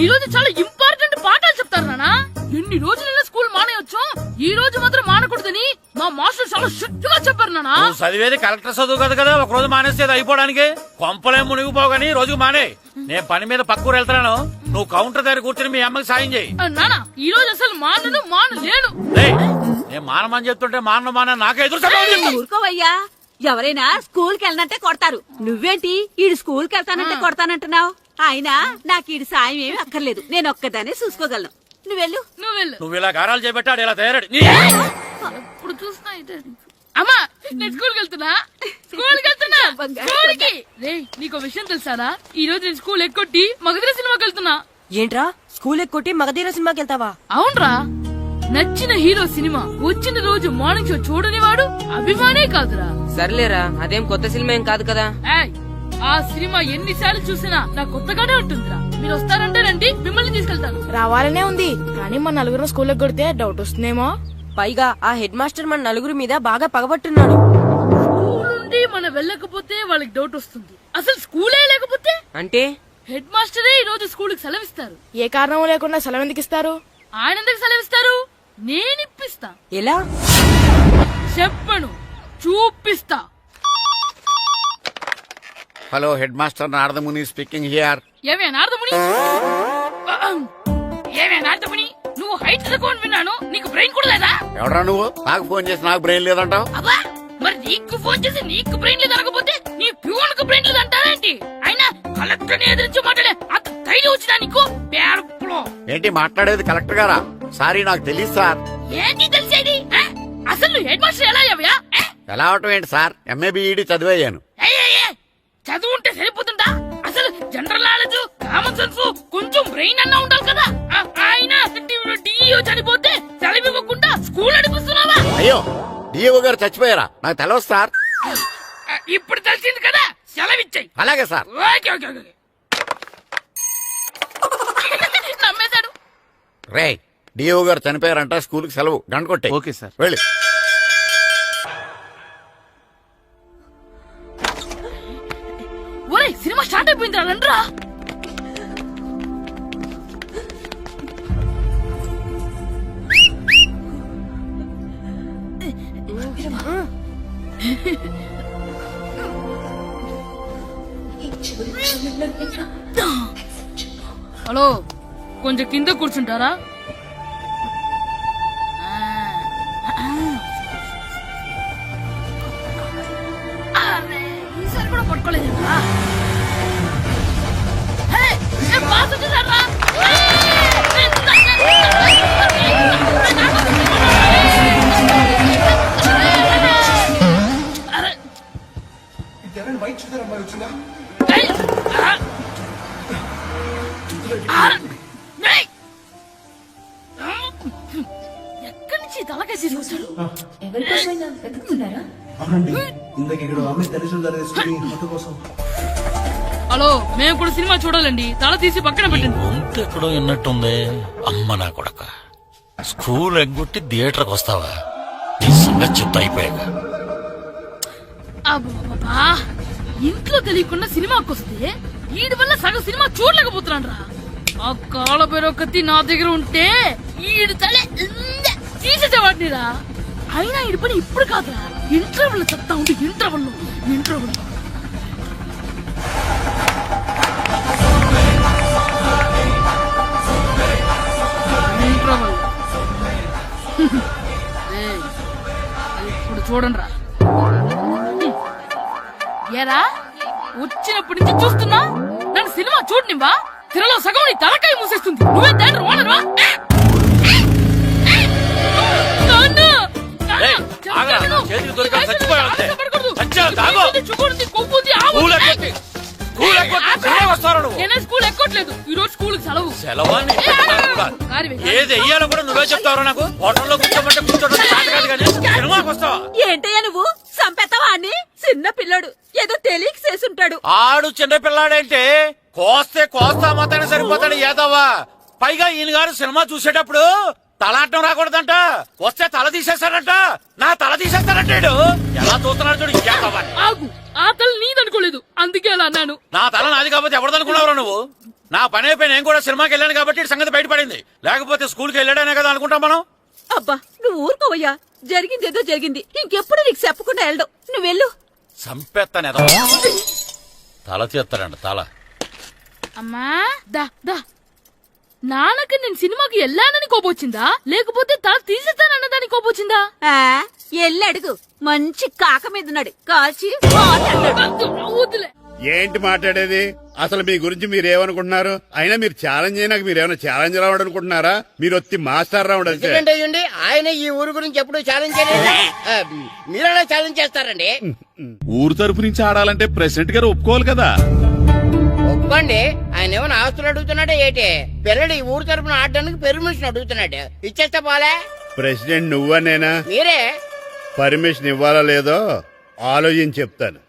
ఈ రోజు చాలా ఇంపార్టెంట్ పాఠాలు చెప్తారు నానా. ఎన్ని రోజులైనా స్కూల్ మానేయొచ్చు, ఈ రోజు మాత్రం మానకూడదని మా మాస్టర్ చాలా స్ట్రిక్ట్ గా చెప్పారు నానా. నువ్వు చదివేది కలెక్టర్ చదువు కదా కదా, ఒక రోజు మానేస్తే అయిపోవడానికి. కొంపలే మునిగిపోగాని రోజుకు మానే. నేను పని మీద పక్కూరు వెళ్తున్నాను, నువ్వు కౌంటర్ దగ్గర కూర్చొని మీ అమ్మకి సాయం చేయి. నానా ఈ రోజు అసలు మానలేను. నేను మానమని చెప్తుంటే మాన నాకే ఎదురు సమాధానం చెప్తావు. ఊరుకోవయ్యా, ఎవరైనా స్కూల్ కి వెళ్ళనంటే కొడతారు. నువ్వేంటి ఈడు స్కూల్ కి వెళ్తానంటే కొడతానంటున్నావు? అయినా నాకు ఈడు సాయం ఏమి అక్కర్లేదు, నేను ఒక్కదాన్ని చూసుకోగలను. నువ్వెళ్ళు. నువ్వు ఇలా గారాలు చేపెట్టాడు ఇలా తయారాడు. ఇప్పుడు చూస్తున్నా అమ్మా, నేను స్కూల్కి వెళ్తున్నా. స్కూల్కి రేయ్, నీకు విషయం తెలుసారా? ఈ రోజు నేను స్కూల్ ఎక్కొట్టి మగధీర సినిమాకి వెళ్తున్నా. ఏంట్రా స్కూల్ ఎక్కొట్టి మగధీర సినిమాకి వెళ్తావా? అవునరా, నచ్చిన హీరో సినిమా వచ్చిన రోజు మార్నింగ్ షో చూడని వాడు అభిమానే కాదురా. సర్లేరా, అదేం కొత్త సినిమా ఏం కాదు కదా. ఏయ్, ఆ సినిమా ఎన్నిసార్లు చూసినా నాకు కొత్తగానే ఉంటుందిరా. మీరు వస్తారంటే రండి, మిమ్మల్ని తీసుకెళ్తాను. రావాలనే ఉంది, కానీ మన నలుగురు స్కూల్కి కొడితే డౌట్ వస్తుందేమో. పైగా ఆ హెడ్ మాస్టర్ మన నలుగురి మీద బాగా పగబట్టున్నాడు. స్కూల్ నుండి మనం వెళ్ళకపోతే వాళ్ళకి డౌట్ వస్తుంది. అసలు స్కూలే లేకపోతే అంటే హెడ్ మాస్టరే ఈ రోజు స్కూల్ కి సెలవిస్తారు. ఏ కారణం లేకుండా సెలవు ఎందుకు ఇస్తారు? ఆయన ఎందుకు సెలవిస్తారు? నేను ఇప్పిస్తా. ఎలా? చెప్పను, చూపిస్తా. Hello head master Naradamuni speaking here. ఏమే నారదముని, ఏమే నారదముని, నువ్వు హైట్ తక్కువ విన్నాను, నీకు బ్రెయిన్ కూడా లేదా? ఎవడరా నువ్వు? నాకు ఫోన్ చేసి నాకు బ్రెయిన్ లేదంటావు? అబ్బా, మరి నీకు ఫోన్ చేసి నీకు బ్రెయిన్ లేదు అనకపోతే నీ ప్యూన్ కు బ్రెయిన్ లేదు అంటారేంటి? అయినా కలెక్టర్ ని ఎదిరించి మాట్లాడే అంత ధైర్యం వచ్చినా నీకు? పేర్పులో ఏంటి మాట్లాడేది? కలెక్టర్ గారా? సారీ నాకు తెలియదు సార్. ఏంటి తెలిసేది? అసలు నువ్వు హెడ్ మాస్టర్ ఎలా అయ్యావయ్యా? ఎలా అవటం ఏంటి సార్? MA B Ed చదివయ్యాను. చదువు ఉంటే సరిపోతుందా? అసలు జనరల్ నాలెడ్జ్, కామన్ సెన్స్, కొంచెం బ్రెయిన్ అన్నా ఉండాలి కదా. ఆయన డిఇఓ చనిపోతే సెలవివ్వకుండా స్కూల్ నడిపిస్తున్నావా? అయ్యో, డిఓ గారు చచ్చిపోయారా? నాకు తెలవదు సార్. ఇప్పుడు తెలిసింది కదా, సెలవిచ్చాయి. అలాగే సార్. Okay okay okay. నమ్మేశాడు. రే, డిఓ గారు చనిపోయారంట, స్కూల్ కి సెలవు. గంట కొట్టే. Okay sir. వెళ్ళి. ఒరే, సినిమా స్టార్ట్ అయిపోయింది రండ్రా. హలో, కొంచెం కింద కూర్చుంటారా? ఈసారి కూడా పట్టుకోలేదా? ఎక్కడి నుంచి తలకాయ తీసుకొచ్చాడు? హలో, మేము కూడా సినిమా చూడాలండి. తల తీసి పక్కన పెట్టండి. గొంతు ఎక్కడో విన్నట్టుంది. అమ్మ నా కొడక, స్కూల్ ఎగ్గొట్టి థియేటర్కి వస్తావా? నీ సంగతి చెప్తా అయిపోయాక. అబ్బా, ఇంట్లో తెలియకుండా సినిమాకి వస్తే వీడి వల్ల సగం సినిమా చూడలేకపోతున్నాను రా. ఆ కాళ్ళ పేరొకటి నా దగ్గర ఉంటే ఈడు తలే తీసేసేవాడిని రా. అయినా ఈడి పని ఇప్పుడు కాదురా, ఇంటర్వెల్ చెప్తా ఉంటే ఇంటర్వెల్ ఇప్పుడు చూడండి రా. ఏరా, వచ్చినప్పటి నుంచి చూస్తున్నా, నన్ను సినిమా చూడనివ్వా? తిరలో సగం నీ తలకాయ మూసేస్తుంది. నువ్వే దాన్ని రోనరువా? నేనే స్కూల్ ఎక్కట్లేదు, ఈ రోజు స్కూల్ సెలవు. ఏది వెయ్యాలో కూడా నువ్వే చెప్తావరా? నాకు హోటల్లో కూర్చోమంటే కూర్చోటం కాదు కానీ సినిమాకి వస్తావా? ఏంటయ్యా నువ్వు? సంపెత్తవా అని? చిన్న పిల్లడు ఏదో తెలియక చేసుంటాడు. ఆడు చిన్న పిల్లాడంటే కోస్తే కోస్తా మాత్రమే సరిపోతాడు ఏదవ్వా. పైగా ఈయన గారు సినిమా చూసేటప్పుడు తలాటం రాకూడదంట, వస్తే తల తీసేస్తాడంట. నా తల తీసేస్తాడంటాడు. ఎలా చూస్తున్నాడు చూడు. ఆగు, ఆ తల నీదనుకోలేదు, అందుకే అలా అన్నాను. నా తల నాది కాబట్టి ఎవరిదనుకున్నావురా నువ్వు? నా పని అయిపోయి నేను కూడా సినిమాకి వెళ్ళాను కాబట్టి సంగతి బయటపడింది. లేకపోతే స్కూల్కి వెళ్ళాడనే కదా అనుకుంటాం మనం. అబ్బా, నువ్వు ఊరుకోవయ్యా. జరిగిందేదో జరిగింది, ఇంకెప్పుడు నీకు చెప్పకుండా వెళ్ళడు. నువ్వు వెళ్ళు. సంపెత్తనే తల తీస్తాడంట తల. అమ్మా దా దా. నాన్నకి నేను సినిమాకి వెళ్ళానని కోపొచ్చిందా, లేకపోతే తల తీసేస్తానన్నదాని కోపొచ్చిందా? ఎల్లి అడుగు. మంచి కాక మీద ఉన్నాడు, కాల్చి వద్దులే. ఏంటి మాట్లాడేది? అసలు మీ గురించి మీరేమనుకుంటున్నారు? అయినా మీరు ఛాలెంజ్ అయినాక మీరేమైనా ఛాలెంజ్ రావడం అనుకుంటున్నారా? మీరు వచ్చి మాస్టర్ రావడం. ఆయన ఈ ఊరు గురించి ఎప్పుడు ఛాలెంజ్ చేయలేదు. మీరెలా ఛాలెంజ్ చేస్తారండి? ఊరు తరపు నుంచి ఆడాలంటే ప్రెసిడెంట్ గారు ఒప్పుకోవాలి కదా. ఒప్పుకోండి. ఆయన ఏమైనా ఆస్తులు అడుగుతున్నాడే ఏంటి? పిల్లడు ఈ ఊరు తరపున ఆడడానికి పర్మిషన్ అడుగుతున్నాడు. ఇచ్చేస్తే పోలే. ప్రెసిడెంట్ నువ్వా నేనా? మీరే. పర్మిషన్ ఇవ్వాలా లేదో ఆలోచించి చెప్తాను.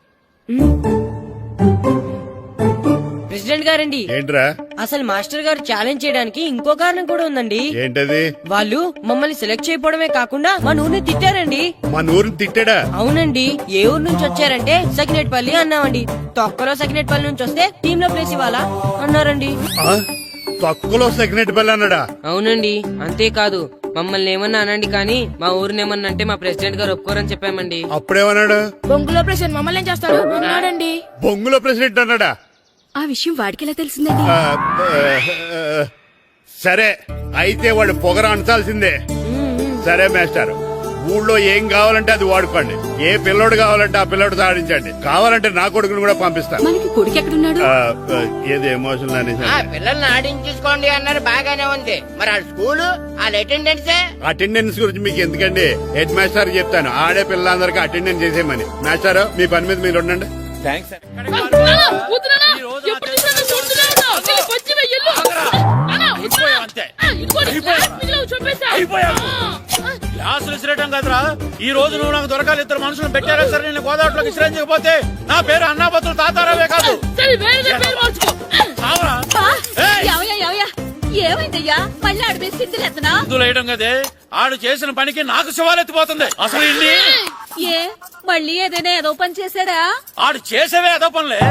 ప్రెసిడెంట్ గారండి, ఏంట్రా? అసలు మాస్టర్ గారు ఛాలెంజ్ చేయడానికి ఇంకో కారణం కూడా ఉందండి. ఏంటది? వాళ్ళు మమ్మల్ని సెలెక్ట్ చేయకపోవడమే కాకుండా మా ఊరిని తిట్టారండి. మా ఊరిని తిట్టాడా? అవునండి. ఏ ఊరు నుంచి వచ్చారంటే సకినేట్పల్లి అన్నామండి. తొక్కలో సకినేట్పల్లి నుంచి వస్తే టీమ్ లో ప్లేస్ ఇవ్వాలా అన్నారండి. తక్కువలో సెకండ్ పిల్ల అన్నాడా? అవునండి, అంతేకాదు మమ్మల్ని ఏమన్నా అనండి కానీ మా ఊరిని ఏమన్నా అంటే మా ప్రెసిడెంట్ గారు ఒప్పుకోరని చెప్పామండి. అప్పుడేమన్నాడు? బొంగులో ప్రెసిడెంట్ మమ్మల్ని ఏం చేస్తాడు అన్నాడండి. బొంగులో ప్రెసిడెంట్ అన్నాడా? ఆ విషయం వాడికి ఎలా తెలిసిందండి? సరే అయితే వాడు పొగర అంచాల్సిందే. సరే మాస్టర్, ఊళ్ళో ఏం కావాలంటే అది వాడుకోండి. ఏ పిల్లోడు కావాలంటే ఆ పిల్లోడు సాధించండి. కావాలంటే నా కొడుకుని కూడా పంపిస్తాను. మనకి కొడుకు ఎక్కడున్నాడు? ఏది ఎమోషనల్ అనేసి పిల్లల్ని ఆడించేసుకోండి అన్నారు, బాగానే ఉంది. మరి ఆ స్కూలు వాళ్ళ అటెండెన్సే. అటెండెన్స్ గురించి మీకు ఎందుకండి, హెడ్ మాస్టర్ చెప్తాను. ఆడే పిల్లలందరికీ అటెండెన్స్ చేసేయమని. మాస్టర్ మీ పని మీద మీరు ఉండండి. థ్యాంక్స్. క్లాసులు విసిరేయటం కదరా, ఈ రోజు నువ్వు నాకు దొరకాలి. ఇద్దరు మనుషులు పెట్టారా సరే, నేను గోదావరిలోకి విసిరించకపోతే నా పేరు అన్నాపత్రులు తాతారావే కాదు. ఏమైందయ్యా? మళ్ళీ ఆడిపే స్థితిలేతనా వేయడం కదే, ఆడు చేసిన పనికి నాకు శివాలెత్తిపోతుంది. అసలు ఇన్ని ఏ మళ్ళీ ఏదైనా ఏదో పని చేశాడా? ఆడు చేసేవే ఏదో పనులే.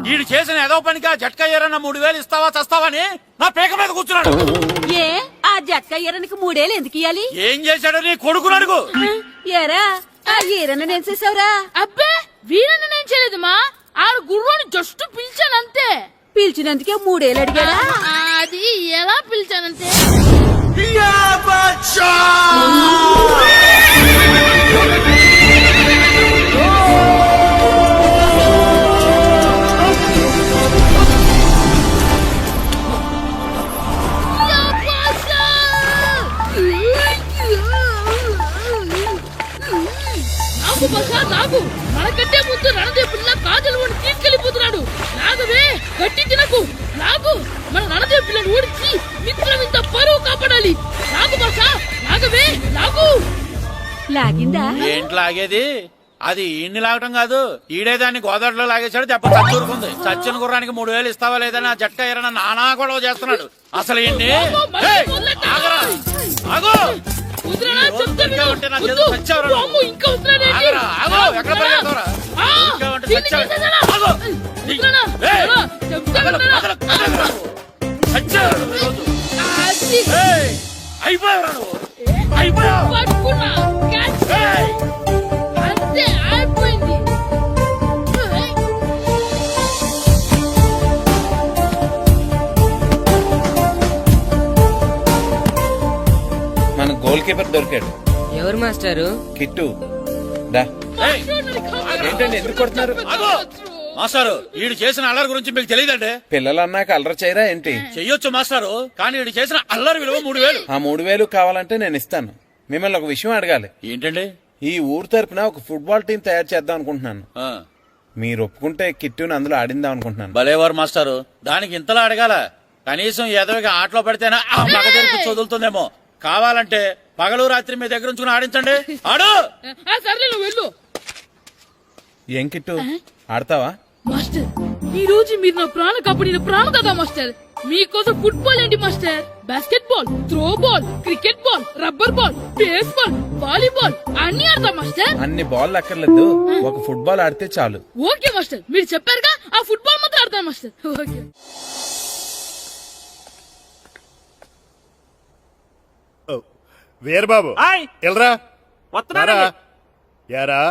ఈడు చేసిన ఏదో పనికి ఆ జట్కా ఏరన్న 3000 ఇస్తావా చస్తావని నా పేక మీద కూర్చున్నాడు. ఏ ఆ జట్కా ఈరనికి 3 ఏళ్ళు ఎందుకు ఇయ్యాలి? ఏం చేశాడో నీ కొడుకుని అడుగు. ఏరా ఆ ఈరన్న నేను చేసావురా? అబ్బే వీరన్న నేను చేయలేదు మా, ఆడు గుర్రాన్ని జస్ట్ పిలిచానంతే. పిలిచినందుకే 3 ఏళ్ళు అడిగాడా? అది ఎలా పిలిచానంటే నాకు మనకంటే ముందు రణదేవ్ పిల్ల కాజల్ వాడిని తీసుకెళ్లిపోతున్నాడు. నాగవే గట్టి తినకు, నాకు మన రణదేవ్ పిల్లని ఓడించి మిత్రం ఇంత పరువు కాపాడాలి. నాకు భాష నాగవే నాకు లాగిందా? ఏంటి లాగేది? అది ఈయన్ని లాగటం కాదు, ఈడే దాన్ని గోదావరిలో లాగేశాడు. దెబ్బ చచ్చూరుకుంది. చచ్చిన గుర్రానికి 3000 ఇస్తావా లేదని ఆ జట్కా ఏరన్నా నానా గొడవ చేస్తున్నాడు. అసలు ఏంటి? అయిపోయావు నువ్వు, అయిపోయావు. అంతే అయిపోయింది. మన గోల్ కీపర్ దొరికాడు. ఎవరు మాస్టారు? కిట్టు దా. ఏంటండి ఎందుకు కొడుతున్నారు? మాస్టారు, ఈడు చేసిన అల్లరి గురించి మీకు తెలియదండి. పిల్లలు అన్నాక అల్లరి చేయరా ఏంటి? చెయ్యొచ్చు మాస్టారు, కానీ ఈడు చేసిన అల్లరి విలువ 3000. ఆ 3000 కావాలంటే నేను ఇస్తాను. మిమ్మల్ని ఒక విషయం అడగాలి. ఏంటండి? ఈ ఊరు తరపున ఒక ఫుట్బాల్ టీం తయారు చేద్దాం అనుకుంటున్నాను. మీరు ఒప్పుకుంటే కిట్టుని అందులో ఆడిందాం అనుకుంటున్నాను. భలేవారు మాస్టారు, దానికి ఇంతలా అడగాల? కనీసం ఎదవిగా ఆటలో పడితేనే ఆ మగ తెరిపి చదువుతుందేమో. కావాలంటే పగలు రాత్రి మీ దగ్గర ఉంచుకుని ఆడించండి. ఆడు. సర్లే నువ్వు వెళ్ళు. ఏం కిట్టు ఆడతావా? మాస్టర్, ఈ రోజు మీరు నా ప్రాణ కాపాడిన ప్రాణ కదా మాస్టర్. మీకోసం ఫుట్బాల్ ఏంటి master, basket ball, throw ball, cricket ball, rubber ball, base ball, volleyball అన్ని ఆడతాం మాస్టర్. అన్ని బాల్ అక్కర్లేదు, ఒక ఫుట్బాల్ ఆడితే చాలు. ఓకే మాస్టర్, మీరు చెప్పారుగా, ఆ ఫుట్బాల్ మాత్రం ఆడతాను మాస్టర్. ఓకే. వీరబాబు ఎల్రా యారా,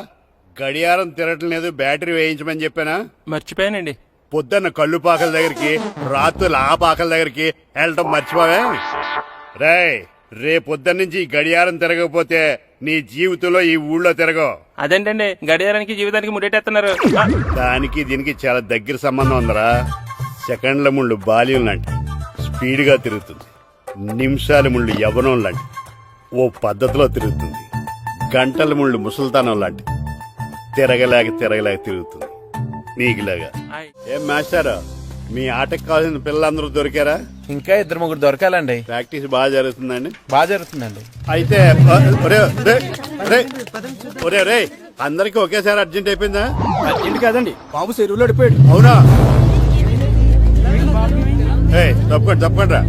గడియారం తిరగటం లేదు, బ్యాటరీ వేయించమని చెప్పానా? మర్చిపోయానండి. పొద్దున్న కళ్ళు పాకల దగ్గరికి, రాత్రులు ఆ పాకల దగ్గరికి వెళ్ళటం మర్చిపోవే? రేపొద్దున్న నుంచి ఈ గడియారం తిరగకపోతే నీ జీవితంలో ఈ ఊళ్ళో తిరగవు. అదేంటండి గడియారానికి జీవితానికి ముడేటేస్తున్నారు? దానికి దీనికి చాలా దగ్గర సంబంధం ఉందరా. సెకండ్ల ముళ్ళు బాల్యం లాంటి స్పీడ్ గా తిరుగుతుంది. నిమిషాల ముళ్ళు యవ్వనం లాంటి ఓ పద్ధతిలో తిరుగుతుంది. గంటల ముళ్ళు ముసల్తానం లాంటి తిరగలేక తిరుగుతుంది నీకులాగా. ఏం మాస్టర్, మీ ఆటకు కావాల్సిన పిల్లలందరూ దొరికారా? ఇంకా 2-3 దొరకాలండి. ప్రాక్టీస్ బాగా జరుగుతుందండి? బాగా జరుగుతుందండి. అయితే ఒరే అందరికి ఒకేసారి అర్జెంట్ అయిపోయిందా? అర్జెంట్ కాదండి, బాబు చెరువులో అడిపోయాడు. అవునా? తప్పకుండా రా.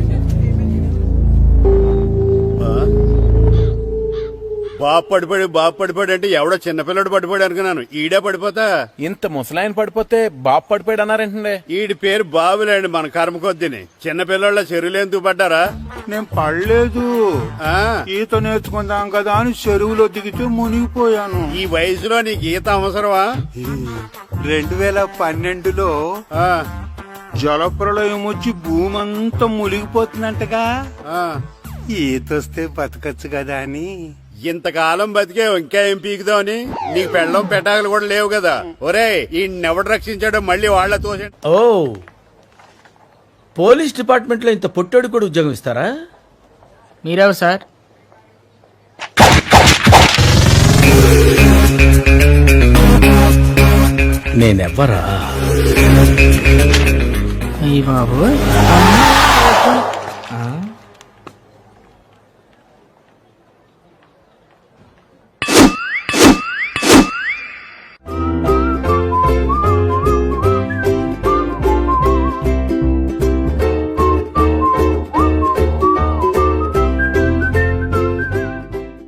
బాబు పడిపోయాడు అంటే ఎవడో చిన్నపిల్లడు పడిపోయాడు అనుకున్నాను. ఈడే పడిపోతా. ఇంత ముసలాయన పడిపోతే బాబు పడిపోయాడు అన్నారేంటండి? ఈడి పేరు బాబులేండి, మన కర్మ కొద్దిని. చిన్నపిల్లల చెరువులు ఎందుకు పడ్డారా? నేను పడలేదు, ఆ, ఈత నేర్చుకుందాం కదా అని చెరువులో దిగితే మునిగిపోయాను. ఈ వయసులో నీకు ఈత అవసరమా? 2012లో ఆ, జలప్రలయం వచ్చి భూమి అంతా మునిగిపోతుందంటగా. ఆ. ఈతొస్తే బతకచ్చు కదా అని. ఇంతకాలం బతికే ఇంకా ఏం పీకుదామని? నీకు పెళ్ళం పెట్టాకలు కూడా లేవు కదా. ఒరే ఈ ఎవడు రక్షించాడో మళ్ళీ వాళ్ళ తోసండి. ఓ పోలీస్ డిపార్ట్మెంట్ లో ఇంత పొట్టోడు కూడా ఉద్యోగం ఇస్తారా? మీరెవరు సార్? నేనెవ్వరా? అయ్యి బాబు